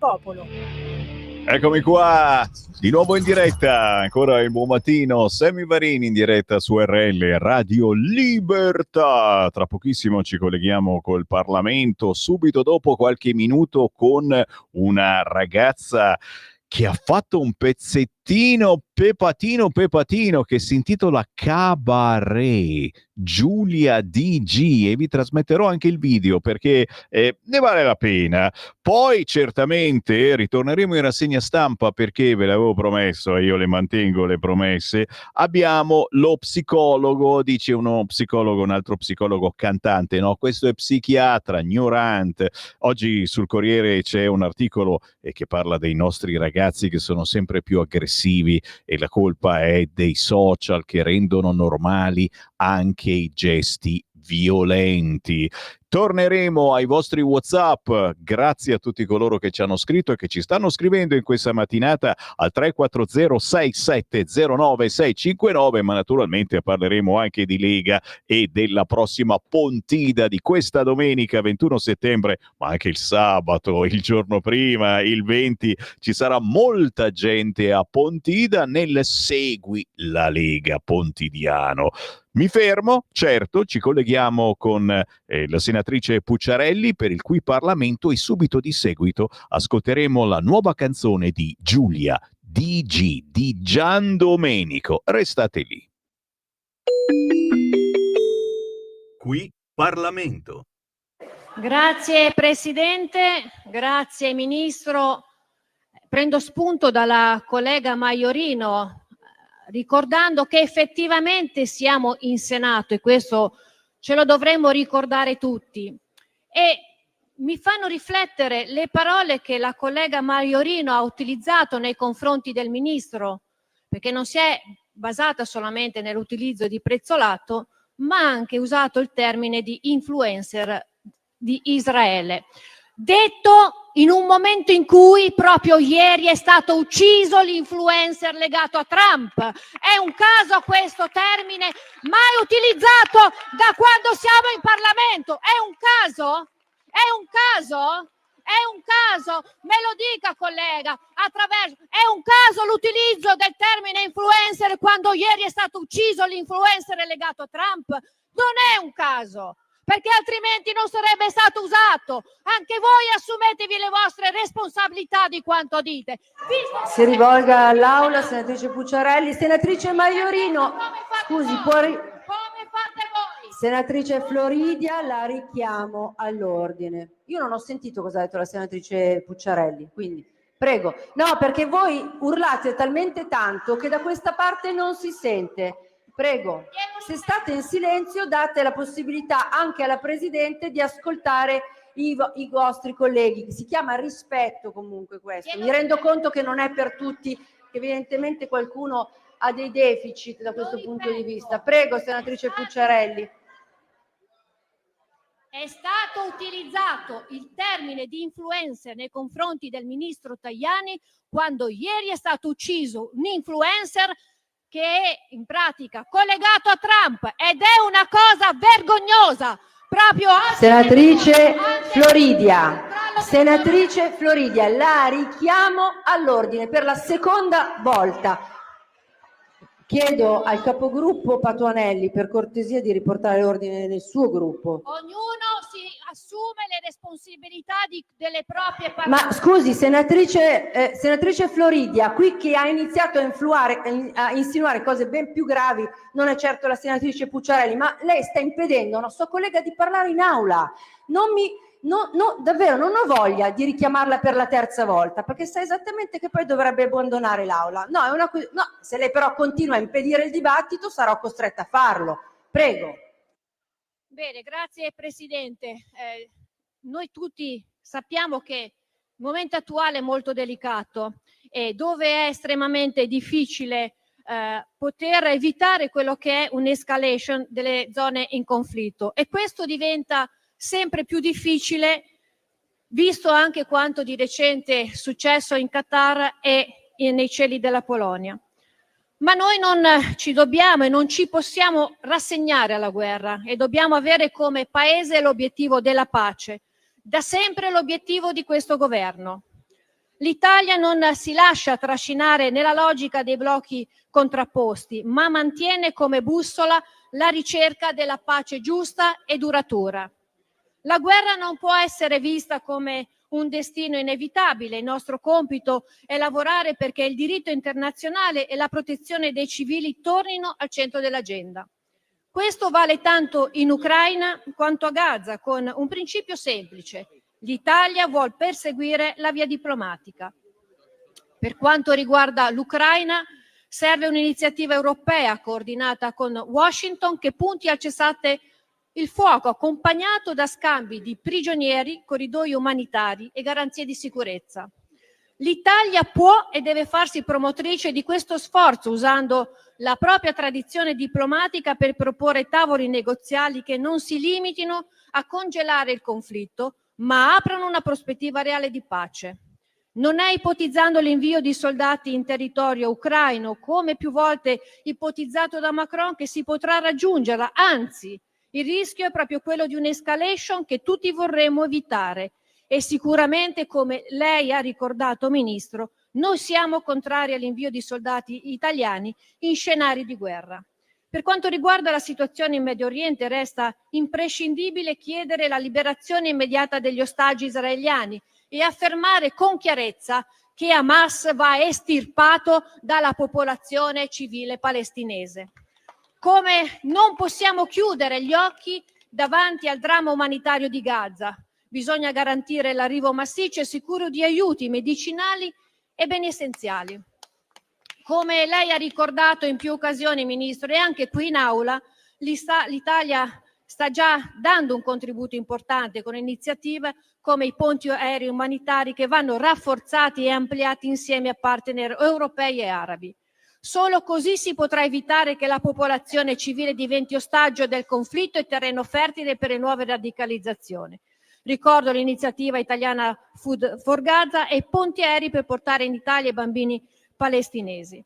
popolo. Eccomi qua, di nuovo in diretta, ancora il buon mattino, Sammy Varini in diretta su RL Radio Libertà. Tra pochissimo ci colleghiamo col Parlamento, subito dopo qualche minuto con una ragazza che ha fatto un pezzettino pepatino che si intitola Cabaret, Giulia DG, e vi trasmetterò anche il video perché ne vale la pena. Poi certamente ritorneremo in rassegna stampa perché ve l'avevo promesso e io le mantengo le promesse. Abbiamo lo psicologo, dice uno psicologo, un altro psicologo cantante, no? Questo è psichiatra, Newrant. Oggi sul Corriere c'è un articolo che parla dei nostri ragazzi che sono sempre più aggressivi e la colpa è dei social che rendono normali anche i gesti violenti. Torneremo ai vostri WhatsApp, grazie a tutti coloro che ci hanno scritto e che ci stanno scrivendo in questa mattinata al 340-6709-659, ma naturalmente parleremo anche di Lega e della prossima Pontida di questa domenica 21 settembre, ma anche il sabato, il giorno prima, il 20, ci sarà molta gente a Pontida nel Segui la Lega Pontidiano. Mi fermo, certo, ci colleghiamo con la senatrice Pucciarelli per il cui Parlamento e subito di seguito ascolteremo la nuova canzone di Giulia DG di Gian Domenico. Restate lì. Qui Parlamento. Grazie Presidente, grazie Ministro. Prendo spunto dalla collega Maiorino ricordando che effettivamente siamo in Senato e questo ce lo dovremmo ricordare tutti. E mi fanno riflettere le parole che la collega Maiorino ha utilizzato nei confronti del Ministro, perché non si è basata solamente nell'utilizzo di prezzolato, ma ha anche usato il termine di influencer di Israele. Detto in un momento in cui proprio ieri è stato ucciso l'influencer legato a Trump. È un caso questo termine mai utilizzato da quando siamo in Parlamento? È un caso? È un caso? È un caso? Me lo dica collega, è un caso l'utilizzo del termine influencer quando ieri è stato ucciso l'influencer legato a Trump? Non è un caso, perché altrimenti non sarebbe stato usato. Anche voi assumetevi le vostre responsabilità di quanto dite. Si rivolga all'Aula, senatrice Pucciarelli. Senatrice Maiorino, scusi, come fate voi? Senatrice Floridia, la richiamo all'ordine. Io non ho sentito cosa ha detto la senatrice Pucciarelli, quindi prego. No, perché voi urlate talmente tanto che da questa parte non si sente. Prego, se state in silenzio date la possibilità anche alla Presidente di ascoltare i vostri colleghi. Si chiama rispetto comunque questo. Mi rendo conto che non è per tutti, che evidentemente qualcuno ha dei deficit da questo punto di vista. Prego, senatrice Pucciarelli. È stato utilizzato il termine di influencer nei confronti del ministro Tajani quando ieri è stato ucciso un influencer che è in pratica collegato a Trump ed è una cosa vergognosa. Proprio Senatrice Floridia, la richiamo all'ordine per la seconda volta. Chiedo al capogruppo Patuanelli per cortesia di riportare l'ordine nel suo gruppo. Ognuno si assume le responsabilità delle proprie parole. Ma scusi, senatrice Floridia, qui che ha iniziato a insinuare cose ben più gravi non è certo la senatrice Pucciarelli, ma lei sta impedendo a una sua collega di parlare in aula. Davvero non ho voglia di richiamarla per la terza volta, perché sa esattamente che poi dovrebbe abbandonare l'aula. No, se lei però continua a impedire il dibattito sarò costretta a farlo. Prego. Bene, grazie Presidente. Noi tutti sappiamo che il momento attuale è molto delicato e dove è estremamente difficile poter evitare quello che è un'escalation delle zone in conflitto, e questo diventa sempre più difficile visto anche quanto di recente è successo in Qatar e nei cieli della Polonia. Ma noi non ci dobbiamo e non ci possiamo rassegnare alla guerra e dobbiamo avere come paese l'obiettivo della pace, da sempre l'obiettivo di questo governo. L'Italia non si lascia trascinare nella logica dei blocchi contrapposti, ma mantiene come bussola la ricerca della pace giusta e duratura. La guerra non può essere vista come un destino inevitabile. Il nostro compito è lavorare perché il diritto internazionale e la protezione dei civili tornino al centro dell'agenda. Questo vale tanto in Ucraina quanto a Gaza, con un principio semplice: l'Italia vuol perseguire la via diplomatica. Per quanto riguarda l'Ucraina, serve un'iniziativa europea coordinata con Washington che punti al cessate il fuoco, accompagnato da scambi di prigionieri, corridoi umanitari e garanzie di sicurezza. L'Italia può e deve farsi promotrice di questo sforzo, usando la propria tradizione diplomatica per proporre tavoli negoziali che non si limitino a congelare il conflitto, ma aprano una prospettiva reale di pace. Non è ipotizzando l'invio di soldati in territorio ucraino, come più volte ipotizzato da Macron, che si potrà raggiungerla, anzi, il rischio è proprio quello di un'escalation che tutti vorremmo evitare. E sicuramente, come lei ha ricordato, Ministro, noi siamo contrari all'invio di soldati italiani in scenari di guerra. Per quanto riguarda la situazione in Medio Oriente, resta imprescindibile chiedere la liberazione immediata degli ostaggi israeliani e affermare con chiarezza che Hamas va estirpato dalla popolazione civile palestinese. Come non possiamo chiudere gli occhi davanti al dramma umanitario di Gaza. Bisogna garantire l'arrivo massiccio e sicuro di aiuti medicinali e beni essenziali. Come lei ha ricordato in più occasioni, Ministro, e anche qui in Aula, l'Italia sta già dando un contributo importante con iniziative come i ponti aerei umanitari che vanno rafforzati e ampliati insieme a partner europei e arabi. Solo così si potrà evitare che la popolazione civile diventi ostaggio del conflitto e terreno fertile per le nuove radicalizzazioni. Ricordo l'iniziativa italiana Food for Gaza e ponti aerei per portare in Italia i bambini palestinesi.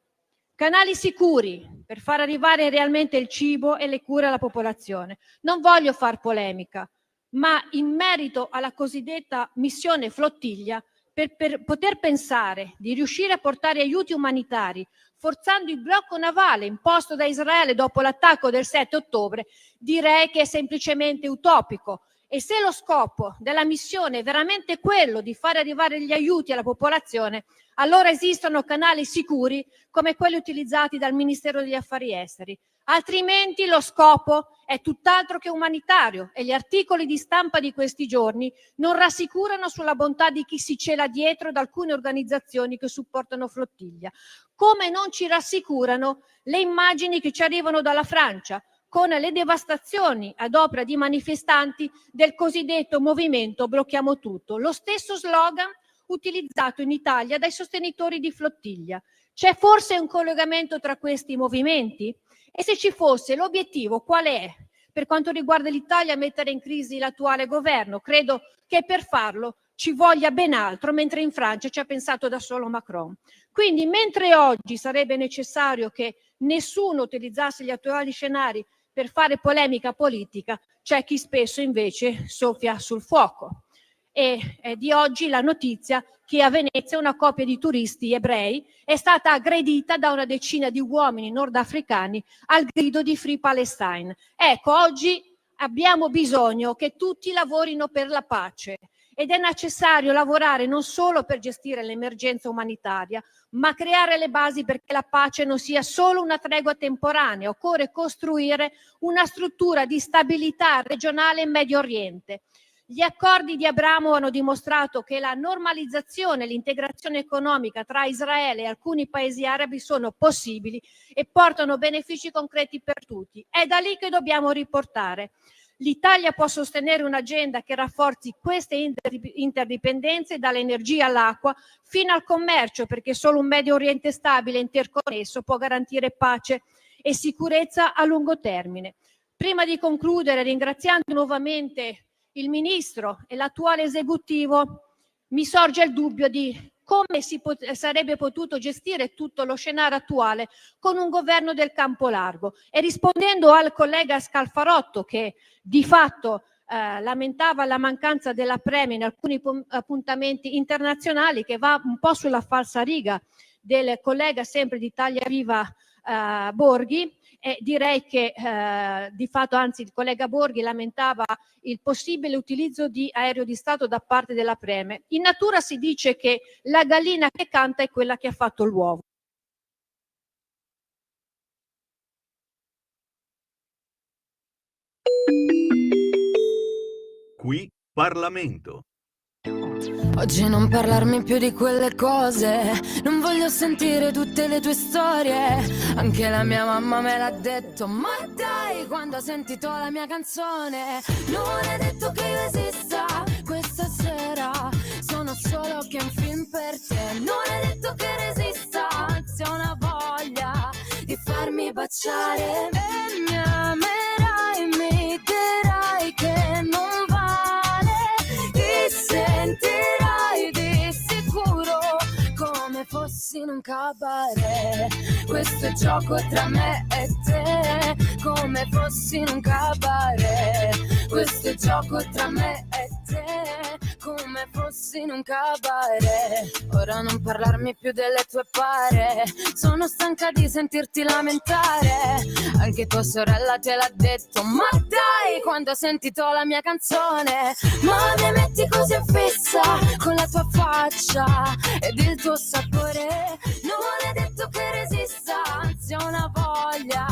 Canali sicuri per far arrivare realmente il cibo e le cure alla popolazione. Non voglio far polemica, ma in merito alla cosiddetta missione flottiglia, per poter pensare di riuscire a portare aiuti umanitari forzando il blocco navale imposto da Israele dopo l'attacco del 7 ottobre, direi che è semplicemente utopico. E se lo scopo della missione è veramente quello di fare arrivare gli aiuti alla popolazione, allora esistono canali sicuri come quelli utilizzati dal Ministero degli Affari Esteri. Altrimenti lo scopo è tutt'altro che umanitario e gli articoli di stampa di questi giorni non rassicurano sulla bontà di chi si cela dietro da alcune organizzazioni che supportano flottiglia, come non ci rassicurano le immagini che ci arrivano dalla Francia con le devastazioni ad opera di manifestanti del cosiddetto movimento Blocchiamo Tutto, lo stesso slogan utilizzato in Italia dai sostenitori di flottiglia. C'è forse un collegamento tra questi movimenti? E se ci fosse, l'obiettivo qual è? Per quanto riguarda l'Italia, mettere in crisi l'attuale governo? Credo che per farlo ci voglia ben altro, mentre in Francia ci ha pensato da solo Macron. Quindi, mentre oggi sarebbe necessario che nessuno utilizzasse gli attuali scenari per fare polemica politica, c'è chi spesso invece soffia sul fuoco. E è di oggi la notizia che a Venezia una coppia di turisti ebrei è stata aggredita da una decina di uomini nordafricani al grido di Free Palestine. Ecco, oggi abbiamo bisogno che tutti lavorino per la pace ed è necessario lavorare non solo per gestire l'emergenza umanitaria, ma creare le basi perché la pace non sia solo una tregua temporanea. Occorre costruire una struttura di stabilità regionale in Medio Oriente. Gli accordi di Abramo hanno dimostrato che la normalizzazione e l'integrazione economica tra Israele e alcuni paesi arabi sono possibili e portano benefici concreti per tutti. È da lì che dobbiamo riportare. L'Italia può sostenere un'agenda che rafforzi queste interdipendenze, dall'energia all'acqua fino al commercio, perché solo un Medio Oriente stabile e interconnesso può garantire pace e sicurezza a lungo termine. Prima di concludere, ringraziando nuovamente il Ministro e l'attuale esecutivo, mi sorge il dubbio di come sarebbe potuto gestire tutto lo scenario attuale con un governo del campo largo. E rispondendo al collega Scalfarotto, che di fatto lamentava la mancanza della Premier in alcuni appuntamenti internazionali, che va un po' sulla falsariga del collega sempre di Italia Viva Borghi, e direi che di fatto, anzi, il collega Borghi lamentava il possibile utilizzo di aereo di Stato da parte della Premier. In natura si dice che la gallina che canta è quella che ha fatto l'uovo. Qui Parlamento. Oggi non parlarmi più di quelle cose, non voglio sentire tutte le tue storie. Anche la mia mamma me l'ha detto, ma dai, quando ho sentito la mia canzone. Non è detto che io esista questa sera, sono solo che un film per te. Non è detto che resista, anzi ho una voglia di farmi baciare. E mi amerai, mi dirai che non vale, ti sentirai di sicuro come fossi in un cabaret. Questo è gioco tra me e te, come fossi in un cabaret. Questo è gioco tra me e te, come fossi in un cabaret. Ora non parlarmi più delle tue pare, sono stanca di sentirti lamentare. Anche tua sorella te l'ha detto, ma dai, quando ho sentito la mia canzone. Ma mi metti così in fissa con la tua faccia ed il tuo sapore. Non è detto che resista, anzi ho una voglia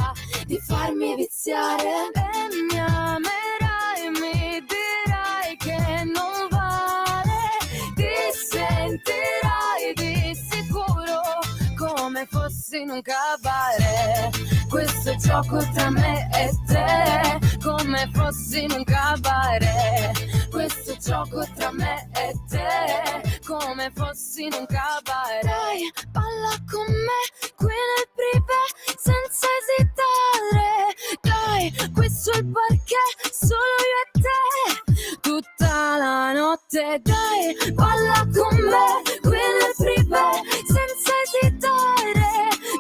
di farmi viziare. E mi amerai, mi dirai che non vale, ti sentirai di sicuro come fossi in un cabaret. Questo è gioco tra me e te, come fossi in un cabaret. Questo è gioco tra me e te, come fossi in un cabaret. Dai, balla con me qui nel privé senza esitare. Dai, qui sul parquet solo io e te, tutta la notte. Dai, balla con me qui nel privé senza esitare.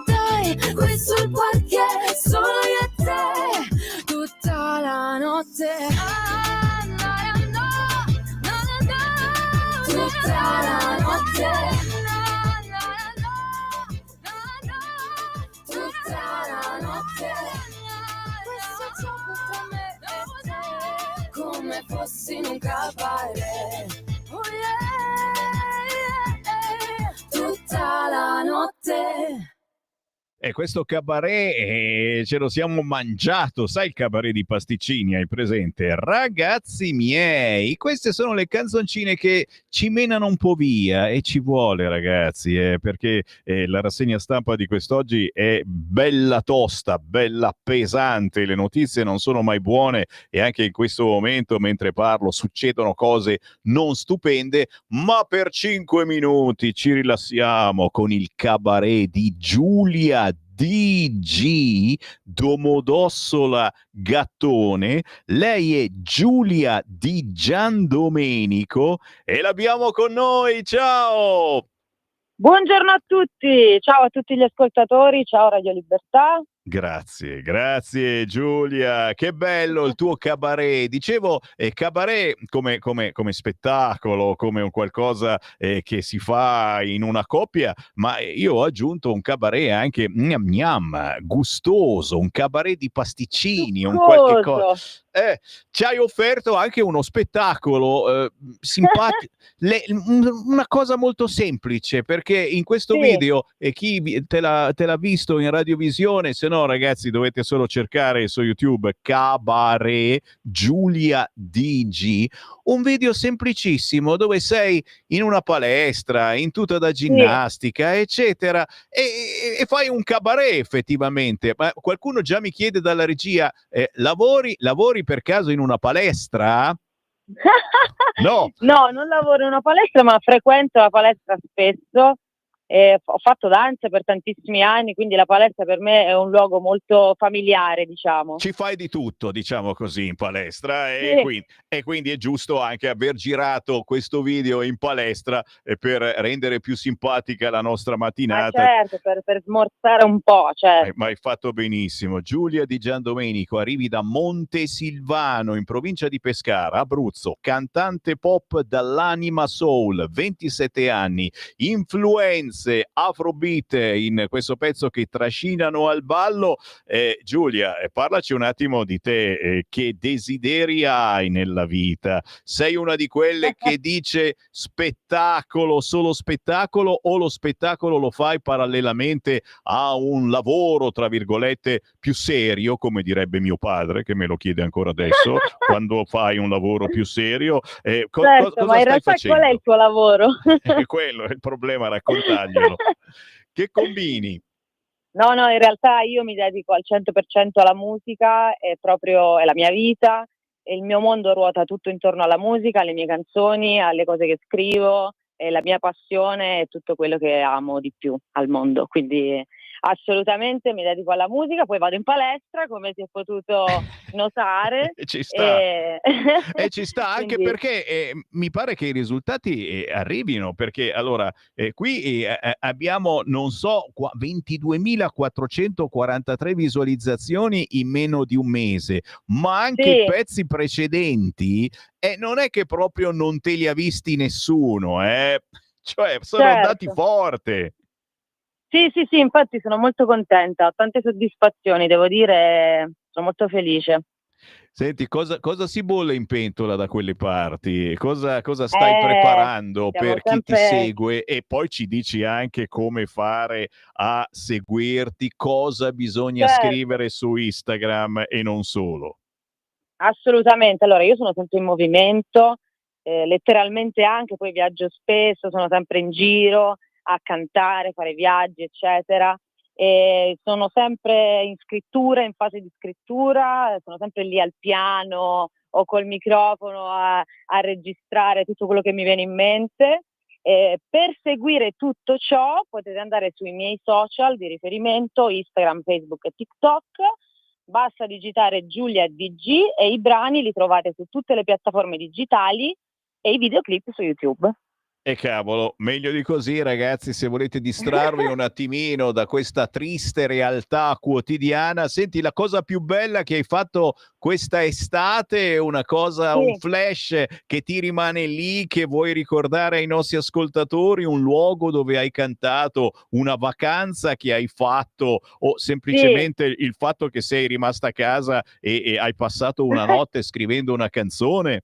Dai, qui sul parquet solo io e te, tutta la notte. Ah, no, no, no, no, no, tutta la notte. No, no, no, no, tutta la notte. Questo gioco tra me e te, come fossi in un cabaret. Oh yeah, tutta la notte. E questo cabaret ce lo siamo mangiato, sai il cabaret di pasticcini, hai presente? Ragazzi miei, queste sono le canzoncine che ci menano un po' via e ci vuole, ragazzi, perché la rassegna stampa di quest'oggi è bella tosta, bella pesante, le notizie non sono mai buone e anche in questo momento, mentre parlo, succedono cose non stupende, ma per 5 minuti ci rilassiamo con il cabaret di Giulia DG Domodossola Gattone. Lei è Giulia Di Giandomenico e l'abbiamo con noi. Ciao! Buongiorno a tutti, ciao a tutti gli ascoltatori, ciao Radio Libertà. Grazie, grazie Giulia, che bello il tuo cabaret. Dicevo, cabaret come spettacolo, come un qualcosa che si fa in una coppia, ma io ho aggiunto un cabaret anche gnam gnam, gustoso, un cabaret di pasticcini, un qualche cosa. Ci hai offerto anche uno spettacolo simpatico, una cosa molto semplice, perché in questo video, e chi te l'ha visto in radiovisione, se no ragazzi dovete solo cercare su YouTube Cabaret Giulia DG, un video semplicissimo dove sei in una palestra, in tuta da ginnastica, eccetera, e fai un cabaret effettivamente. Ma qualcuno già mi chiede dalla regia, lavori per caso in una palestra? No. No, non lavoro in una palestra, ma frequento la palestra spesso Ho fatto danza per tantissimi anni, quindi la palestra per me è un luogo molto familiare, diciamo. Ci fai di tutto, diciamo così, in palestra Sì. e quindi è giusto anche aver girato questo video in palestra per rendere più simpatica la nostra Ma mattinata. certo, per smorzare un po', certo. Ma hai fatto benissimo. Giulia Di Giandomenico, arrivi da Montesilvano, in provincia di Pescara, Abruzzo, cantante pop dall'anima soul, 27 anni, influenze afrobeat in questo pezzo che trascinano al ballo. Giulia, parlaci un attimo di te, che desideri hai nella vita? Sei una di quelle che dice spettacolo, solo spettacolo, o lo spettacolo lo fai parallelamente a un lavoro, tra virgolette, più serio, come direbbe mio padre, che me lo chiede ancora adesso, quando fai un lavoro più serio? Certo, Cosa ma in stai realtà facendo? qual è il tuo lavoro? Quello è il problema, raccontaglielo. Che combini? No, in realtà io mi dedico al 100% alla musica, è la mia vita, e il mio mondo ruota tutto intorno alla musica, alle mie canzoni, alle cose che scrivo, e la mia passione è tutto quello che amo di più al mondo. Quindi assolutamente mi dedico alla musica, poi vado in palestra, come si è potuto notare. Ci sta. E Ci sta anche quindi perché mi pare che i risultati arrivino, perché allora qui abbiamo, non so, 22.443 visualizzazioni in meno di un mese, ma anche i sì, pezzi precedenti non è che proprio non te li ha visti nessuno, cioè sono andati certo. forte. Sì, infatti sono molto contenta, ho tante soddisfazioni, devo dire, sono molto felice. Senti, cosa si bolle in pentola da quelle parti? Cosa stai preparando Siamo per chi ti sempre segue? E poi ci dici anche come fare a seguirti, cosa bisogna certo, scrivere su Instagram e non solo. assolutamente. Allora, io sono sempre in movimento, letteralmente anche, poi viaggio spesso, sono sempre in giro a cantare, fare viaggi, eccetera. E sono sempre in scrittura, in fase di scrittura, sono sempre lì al piano o col microfono a registrare tutto quello che mi viene in mente. Per seguire tutto ciò potete andare sui miei social di riferimento, Instagram, Facebook e TikTok. Basta digitare Giulia DG e i brani li trovate su tutte le piattaforme digitali e i videoclip su YouTube. E cavolo, meglio di così, ragazzi, se volete distrarvi un attimino da questa triste realtà quotidiana. Senti, la cosa più bella che hai fatto questa estate è una cosa, un Sì, flash che ti rimane lì, che vuoi ricordare ai nostri ascoltatori, un luogo dove hai cantato, una vacanza che hai fatto, o sì. semplicemente il fatto che sei rimasta a casa e hai passato una notte scrivendo una canzone?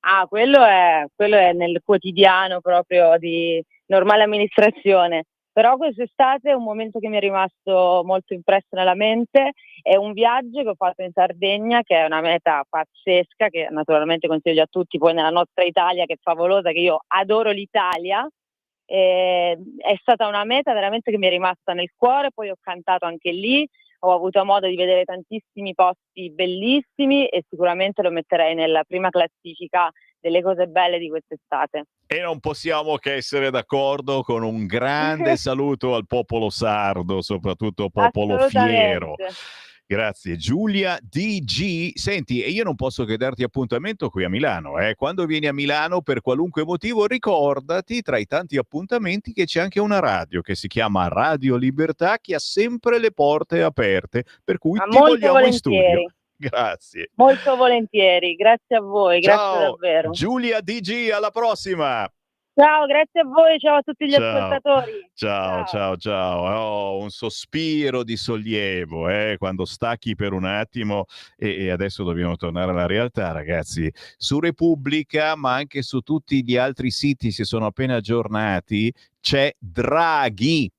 Ah, quello è nel quotidiano proprio di normale amministrazione. Però quest'estate è un momento che mi è rimasto molto impresso nella mente, è un viaggio che ho fatto in Sardegna, che è una meta pazzesca, che naturalmente consiglio a tutti, poi nella nostra Italia che è favolosa, che io adoro l'Italia. È stata una meta veramente che mi è rimasta nel cuore, poi ho cantato anche lì, ho avuto modo di vedere tantissimi posti bellissimi e sicuramente lo metterei nella prima classifica delle cose belle di quest'estate. E non possiamo che essere d'accordo con un grande saluto al popolo sardo, soprattutto popolo fiero. Assolutamente. Grazie. Giulia DG. Senti, e io non posso che darti appuntamento qui a Milano. Quando vieni a Milano, per qualunque motivo, ricordati, tra i tanti appuntamenti, che c'è anche una radio che si chiama Radio Libertà, che ha sempre le porte aperte, per cui Ma ti vogliamo in studio. volentieri, Grazie. molto volentieri. Grazie a voi, grazie Ciao, davvero. Giulia DG, alla prossima. Ciao, grazie a voi, ciao a tutti gli Ciao, ascoltatori. ciao. Oh, un sospiro di sollievo, quando stacchi per un attimo e adesso dobbiamo tornare alla realtà, ragazzi. Su Repubblica, ma anche su tutti gli altri siti si sono appena aggiornati, c'è Draghi.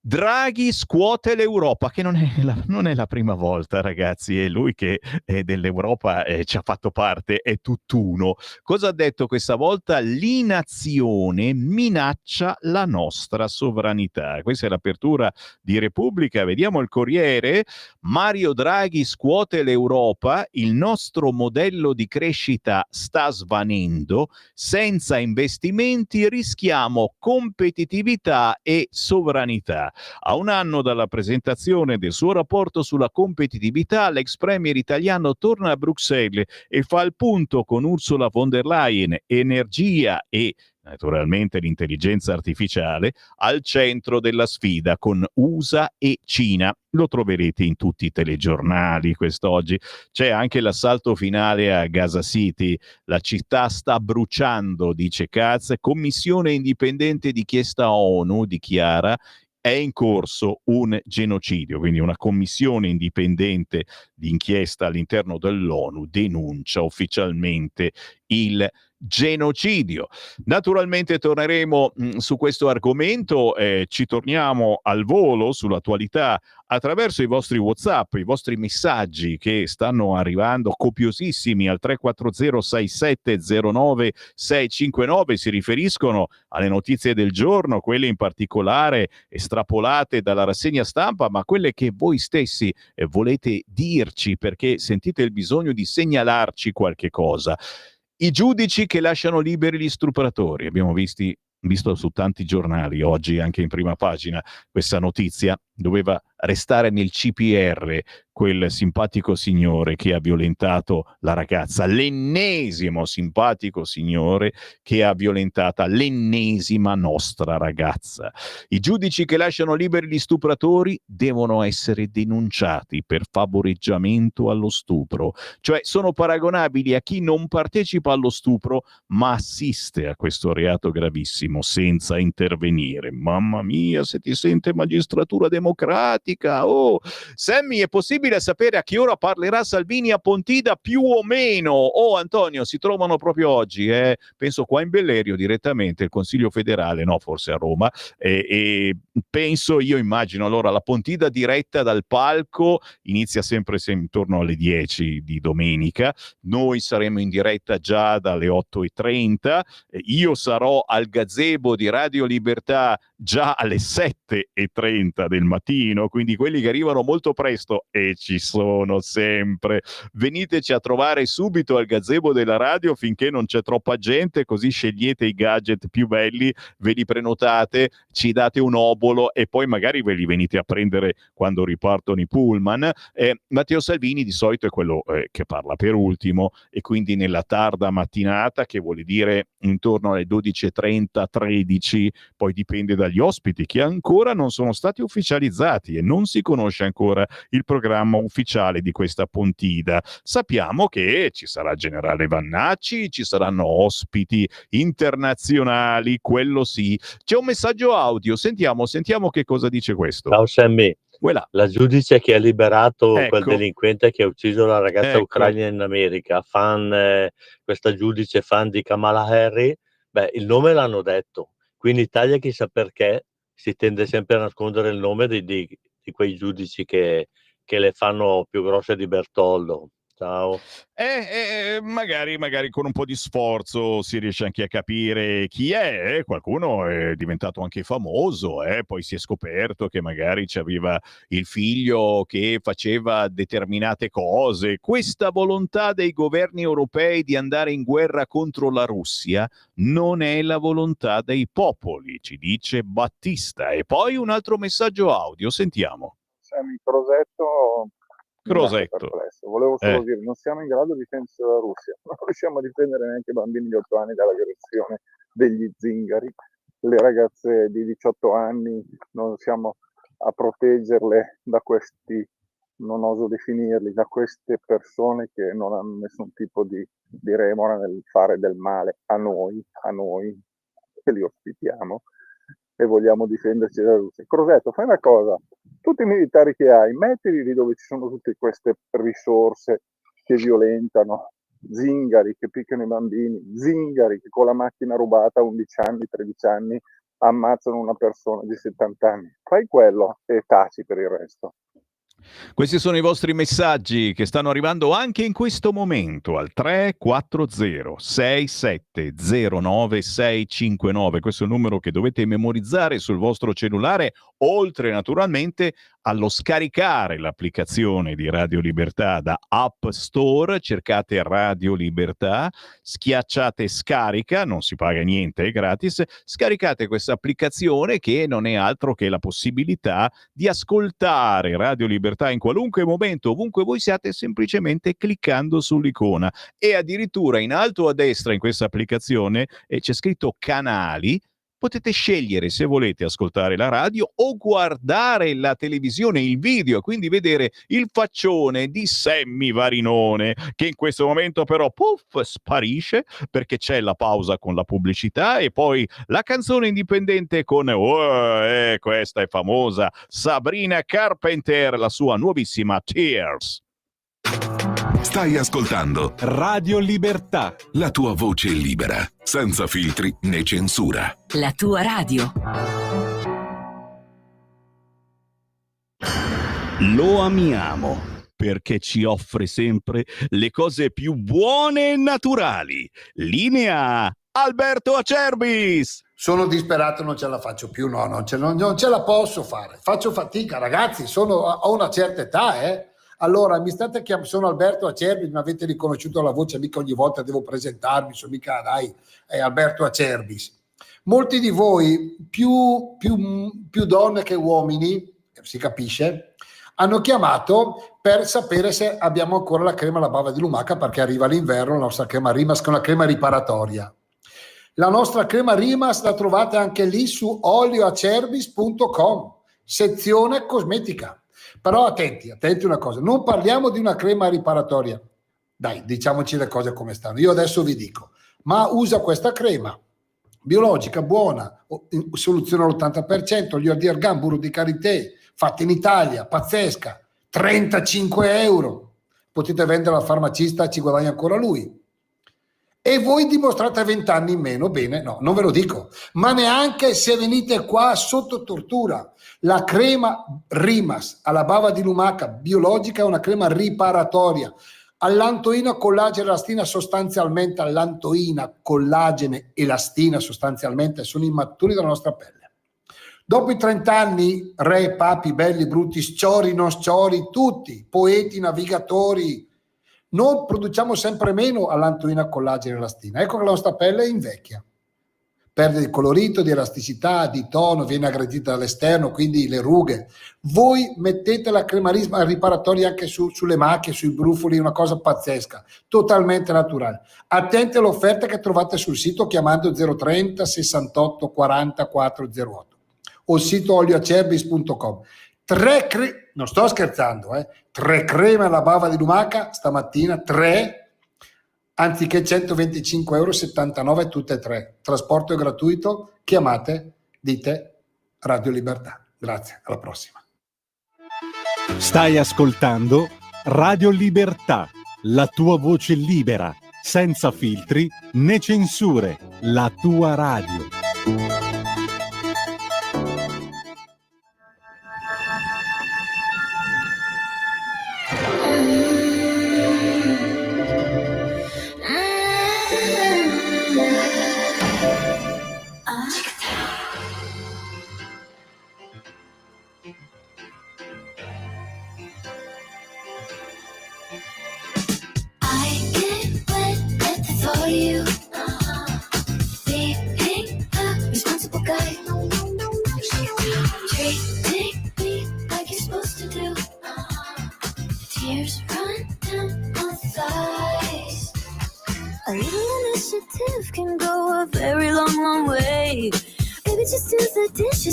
Draghi scuote l'Europa, che non è la prima volta, ragazzi, è lui che dell'Europa ci ha fatto parte, è tutt'uno. Cosa ha detto questa volta? L'inazione minaccia la nostra sovranità. Questa è l'apertura di Repubblica. Vediamo il Corriere. Mario Draghi scuote l'Europa, il nostro modello di crescita sta svanendo, senza investimenti rischiamo competitività e sovranità. A un anno dalla presentazione del suo rapporto sulla competitività, l'ex premier italiano torna a Bruxelles e fa il punto con Ursula von der Leyen, energia e naturalmente l'intelligenza artificiale al centro della sfida con USA e Cina. Lo troverete in tutti i telegiornali quest'oggi. C'è anche l'assalto finale a Gaza City. La città sta bruciando, dice Katz. Commissione indipendente di inchiesta ONU dichiara è in corso un genocidio, quindi una commissione indipendente di inchiesta all'interno dell'ONU denuncia ufficialmente il genocidio. Naturalmente torneremo su questo argomento, ci torniamo al volo sull'attualità attraverso i vostri WhatsApp, i vostri messaggi che stanno arrivando copiosissimi al 3406709 si riferiscono alle notizie del giorno, quelle in particolare estrapolate dalla rassegna stampa, ma quelle che voi stessi volete dirci perché sentite il bisogno di segnalarci qualche cosa. I giudici che lasciano liberi gli stupratori, abbiamo visto su tanti giornali oggi anche in prima pagina questa notizia, doveva restare nel CPR quel simpatico signore che ha violentato la ragazza, l'ennesimo simpatico signore che ha violentata l'ennesima nostra ragazza. I giudici che lasciano liberi gli stupratori devono essere denunciati per favoreggiamento allo stupro, cioè sono paragonabili a chi non partecipa allo stupro ma assiste a questo reato gravissimo senza intervenire. Mamma mia, se ti sente magistratura democratica. Oh, Sammy, è possibile sapere a che ora parlerà Salvini a Pontida più o meno? Oh, Antonio, si trovano proprio oggi, penso qua in Bellerio direttamente, il Consiglio federale, no, forse a Roma, e penso, io immagino, allora la Pontida diretta dal palco inizia sempre intorno alle 10 di domenica, noi saremo in diretta già dalle 8:30, io sarò al gazebo di Radio Libertà già alle 7:30 del mattino, quindi quelli che arrivano molto presto, e ci sono sempre, veniteci a trovare subito al gazebo della radio finché non c'è troppa gente, così scegliete i gadget più belli, ve li prenotate, ci date un obolo e poi magari ve li venite a prendere quando ripartono i pullman. Matteo Salvini di solito è quello che parla per ultimo e quindi nella tarda mattinata, che vuol dire intorno alle 12:30, 13, poi dipende dagli ospiti che ancora non sono stati ufficializzati e non si conosce ancora il programma ufficiale di questa Pontida. Sappiamo che ci sarà Generale Vannacci, ci saranno ospiti internazionali, quello sì. C'è un messaggio audio, sentiamo che cosa dice questo. Ciao Sammy, Voilà. la giudice che ha liberato quel Ecco. delinquente che ha ucciso la ragazza Ecco. ucraina in America, questa giudice fan di Kamala Harris, il nome l'hanno detto. Qui in Italia chissà perché si tende sempre a nascondere il nome di quei giudici che le fanno più grosse di Bertoldo. Ciao. Magari con un po' di sforzo si riesce anche a capire chi è. Qualcuno è diventato anche famoso, poi si è scoperto che magari c'aveva il figlio che faceva determinate cose. Questa volontà dei governi europei di andare in guerra contro la Russia non è la volontà dei popoli, ci dice Battista. E poi un altro messaggio audio, sentiamo. Sammy, Crosetto. Crosetto. Volevo solo dire, non siamo in grado di difendere la Russia, non riusciamo a difendere neanche i bambini di 8 anni dall'aggressione degli zingari, le ragazze di 18 anni non riusciamo a proteggerle da questi, non oso definirli, da queste persone che non hanno nessun tipo di remora nel fare del male a noi che li ospitiamo e vogliamo difenderci dalla Russia. Crosetto, fai una cosa, tutti i militari che hai, mettili lì dove ci sono tutte queste risorse che violentano, zingari che picchiano i bambini, zingari che con la macchina rubata a 11 anni, 13 anni ammazzano una persona di 70 anni. Fai quello e taci per il resto. Questi sono i vostri messaggi che stanno arrivando anche in questo momento al 340-6709-659. Questo è il numero che dovete memorizzare sul vostro cellulare, oltre naturalmente allo scaricare l'applicazione di Radio Libertà da App Store. Cercate Radio Libertà, schiacciate scarica, non si paga niente, è gratis. Scaricate questa applicazione che non è altro che la possibilità di ascoltare Radio Libertà in qualunque momento, ovunque voi siate, semplicemente cliccando sull'icona. E addirittura in alto a destra in questa applicazione c'è scritto canali. Potete scegliere se volete ascoltare la radio o guardare la televisione, il video, quindi vedere il faccione di Sammy Varinone, che in questo momento però sparisce perché c'è la pausa con la pubblicità e poi la canzone indipendente con questa è famosa, Sabrina Carpenter, la sua nuovissima Tears. Stai ascoltando Radio Libertà, la tua voce libera, senza filtri né censura. La tua radio. lo amiamo perché ci offre sempre le cose più buone e naturali. Linea Alberto Acerbis. Sono disperato, non ce la faccio più, no, non ce la posso fare. Faccio fatica, ragazzi, ho una certa età, Allora, mi state chiamando, sono Alberto Acerbis, mi avete riconosciuto la voce, mica ogni volta devo presentarmi, sono mica, dai, è Alberto Acerbis. Molti di voi, più donne che uomini, si capisce, hanno chiamato per sapere se abbiamo ancora la crema alla bava di lumaca, perché arriva l'inverno, la nostra crema Rimas, che è una crema riparatoria. La nostra crema Rimas la trovate anche lì su olioacerbis.com, sezione cosmetica. Però attenti una cosa, non parliamo di una crema riparatoria, dai, diciamoci le cose come stanno. Io adesso vi dico, ma usa questa crema biologica, buona, soluzione all'80%, olio di argan, burro di karité, fatta in Italia, pazzesca, 35 euro, potete venderla al farmacista, ci guadagna ancora lui. E voi dimostrate 20 anni in meno, bene, no, non ve lo dico, ma neanche se venite qua sotto tortura. La crema Rimas alla bava di lumaca biologica è una crema riparatoria. Allantoina, collagene, elastina, sostanzialmente allantoina, collagene, elastina sostanzialmente sono i mattoni della nostra pelle. Dopo i 30 anni, re, papi, belli, brutti, sciori, non sciori, tutti, poeti, navigatori, noi produciamo sempre meno allantoina, collagene e elastina. Ecco che la nostra pelle invecchia, perde di colorito, di elasticità, di tono, viene aggredita dall'esterno, quindi le rughe. Voi mettete la crema riparatoria anche sulle macchie, sui brufoli, una cosa pazzesca, totalmente naturale. Attenti all'offerta che trovate sul sito chiamando 030 68 40 408 o il sito olioacerbis.com. Non sto scherzando, 3 creme alla bava di lumaca stamattina, 3, anziché 125 euro, 79 tutte e 3. Trasporto è gratuito, chiamate, dite Radio Libertà. Grazie, alla prossima. Stai ascoltando Radio Libertà, la tua voce libera, senza filtri né censure, la tua radio.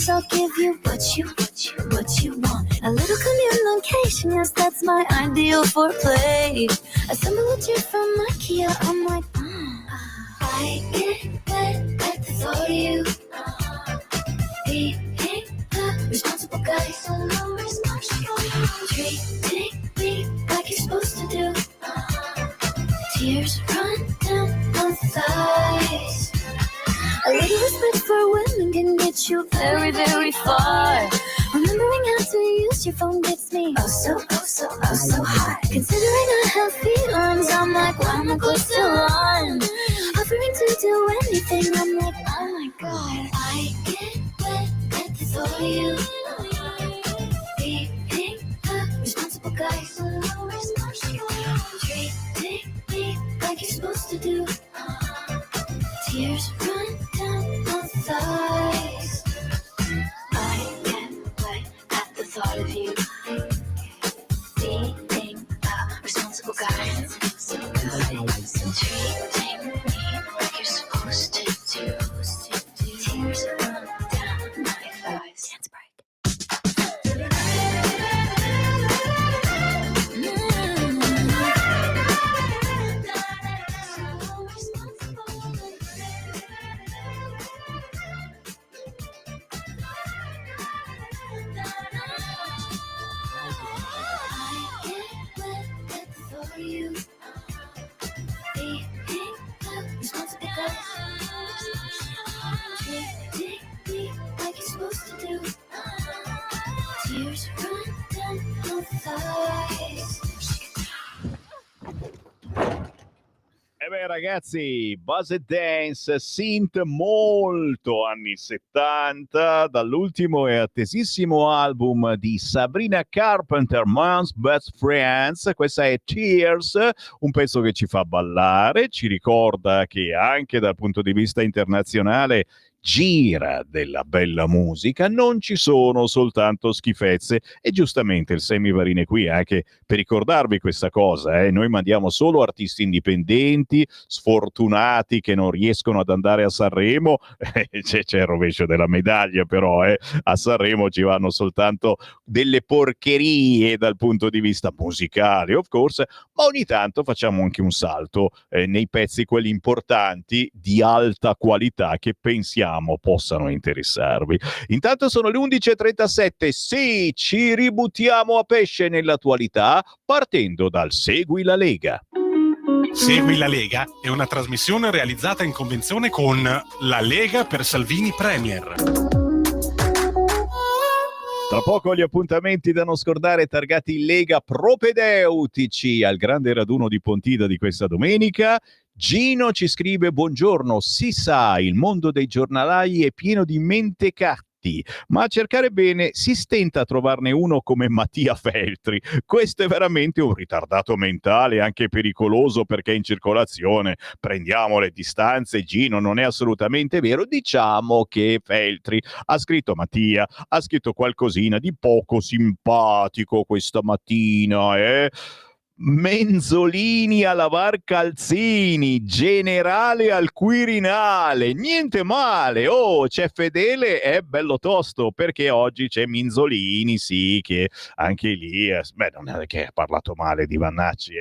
I'll give you what you want. A little communication, yes, that's my ideal foreplay. Assemble a chair from IKEA, I'm like, I get wet at the thought of you. Being the responsible guy, so no responsible. Treating me like you're supposed to do. Tears run down my thighs. A little respect for women can get push you very, very far. Remembering how to use your phone gets me oh so hot. Considering I have feelings, I'm like, why am I close to one? Offering to do anything, I'm like, oh my god. I get wet at the thought of you. Being a responsible guy. Treating me like you're supposed to do. Tears run down my thighs. I get wet at the thought of you. Being a responsible guy. Treating me like you're supposed to do. Tears run down my thighs. Dance break. E beh ragazzi, Buzzed Dance, synth molto anni 70, dall'ultimo e attesissimo album di Sabrina Carpenter, Man's Best Friends. Questa è Tears, un pezzo che ci fa ballare, ci ricorda che anche dal punto di vista internazionale gira della bella musica, non ci sono soltanto schifezze, e giustamente il Semivarine qui anche per ricordarvi questa cosa, noi mandiamo solo artisti indipendenti, sfortunati che non riescono ad andare a Sanremo, c'è il rovescio della medaglia però, a Sanremo ci vanno soltanto delle porcherie dal punto di vista musicale, of course, ma ogni tanto facciamo anche un salto nei pezzi quelli importanti di alta qualità che pensiamo possano interessarvi. Intanto sono le 11:37, sì, ci ributtiamo a pesce nell'attualità partendo dal Segui la Lega. Segui la Lega è una trasmissione realizzata in convenzione con La Lega per Salvini Premier. Tra poco gli appuntamenti da non scordare targati Lega propedeutici al grande raduno di Pontida di questa domenica. Gino ci scrive: buongiorno, si sa, il mondo dei giornalai è pieno di mentecatti, ma a cercare bene si stenta a trovarne uno come Mattia Feltri. Questo è veramente un ritardato mentale, anche pericoloso perché è in circolazione. Prendiamo le distanze, Gino, non è assolutamente vero. Diciamo che Feltri ha scritto, Mattia ha scritto qualcosina di poco simpatico questa mattina, Menzolini a lavar calzini, generale al Quirinale, niente male. Oh, c'è Fedele, è bello tosto, perché oggi c'è Minzolini, sì, che anche lì non è che ha parlato male di Vannacci,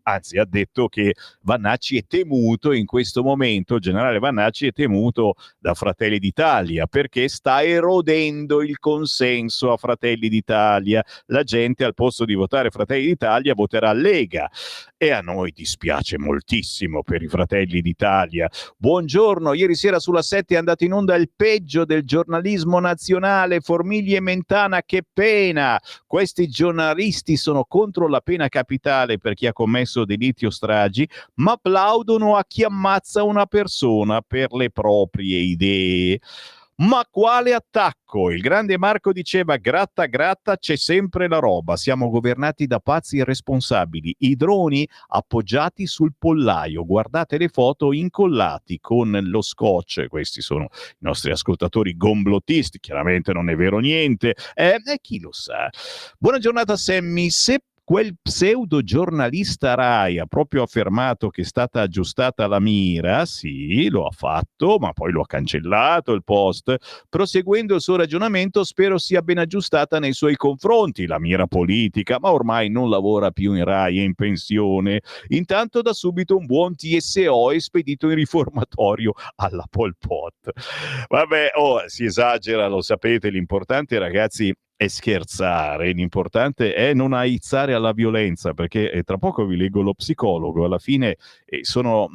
anzi ha detto che Vannacci è temuto in questo momento, il generale Vannacci è temuto da Fratelli d'Italia perché sta erodendo il consenso a Fratelli d'Italia. La gente al posto di votare Fratelli d'Italia voterà Lega, e a noi dispiace moltissimo per i Fratelli d'Italia. Buongiorno, ieri sera sulla 7 è andato in onda il peggio del giornalismo nazionale, Formigli e Mentana, che pena. Questi giornalisti sono contro la pena capitale per chi ha commesso delitti o stragi, ma applaudono a chi ammazza una persona per le proprie idee. Ma quale attacco? Il grande Marco diceva: gratta gratta, c'è sempre la roba, siamo governati da pazzi irresponsabili. I droni appoggiati sul pollaio, guardate le foto, incollati con lo scotch. Questi sono i nostri ascoltatori gomblottisti, chiaramente non è vero niente, chi lo sa. Buona giornata Sammy. Se quel pseudo giornalista Rai ha proprio affermato che è stata aggiustata la mira, sì, lo ha fatto, ma poi lo ha cancellato il post. Proseguendo il suo ragionamento, spero sia ben aggiustata nei suoi confronti la mira politica, ma ormai non lavora più in Rai, è in pensione. Intanto da subito un buon TSO espedito in riformatorio alla Pol Pot. Vabbè, si esagera, lo sapete, l'importante ragazzi è scherzare, l'importante è non aizzare alla violenza, perché tra poco vi leggo lo psicologo, alla fine sono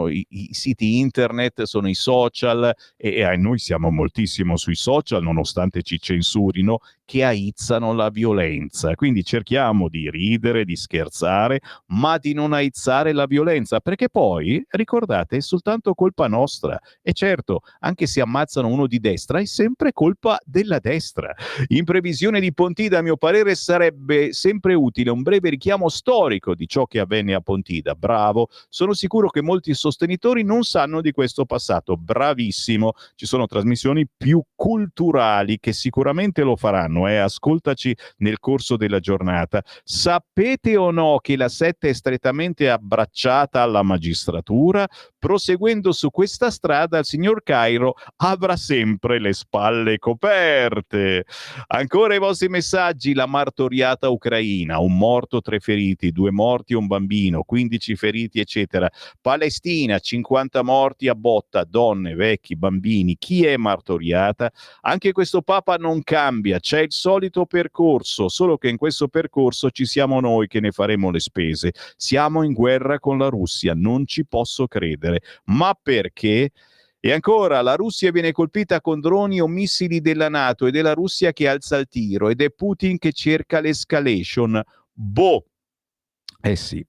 i siti internet, sono i social e noi siamo moltissimo sui social, nonostante ci censurino, che aizzano la violenza. Quindi cerchiamo di ridere, di scherzare, ma di non aizzare la violenza, perché poi, ricordate, è soltanto colpa nostra. E certo, anche se ammazzano uno di destra, è sempre colpa della destra. In previsione di Pontida, a mio parere, sarebbe sempre utile un breve richiamo storico di ciò che avvenne a Pontida. Bravo, sono sicuro che molti sostenitori non sanno di questo passato. Bravissimo, ci sono trasmissioni più culturali che sicuramente lo faranno. Ascoltaci nel corso della giornata. Sapete o no che la setta è strettamente abbracciata alla magistratura? Proseguendo su questa strada, il signor Cairo avrà sempre le spalle coperte. Ancora i vostri messaggi. La martoriata ucraina, un morto, 3 feriti, 2 morti, un bambino, 15 feriti, eccetera. Palestina, 50 morti a botta, donne, vecchi, bambini. Chi è martoriata? Anche questo Papa non cambia, c'è il solito percorso, solo che in questo percorso ci siamo noi che ne faremo le spese. Siamo in guerra con la Russia, non ci posso credere. Ma perché? E ancora, la Russia viene colpita con droni o missili della NATO, ed è la Russia che alza il tiro, ed è Putin che cerca l'escalation. Boh! Eh sì.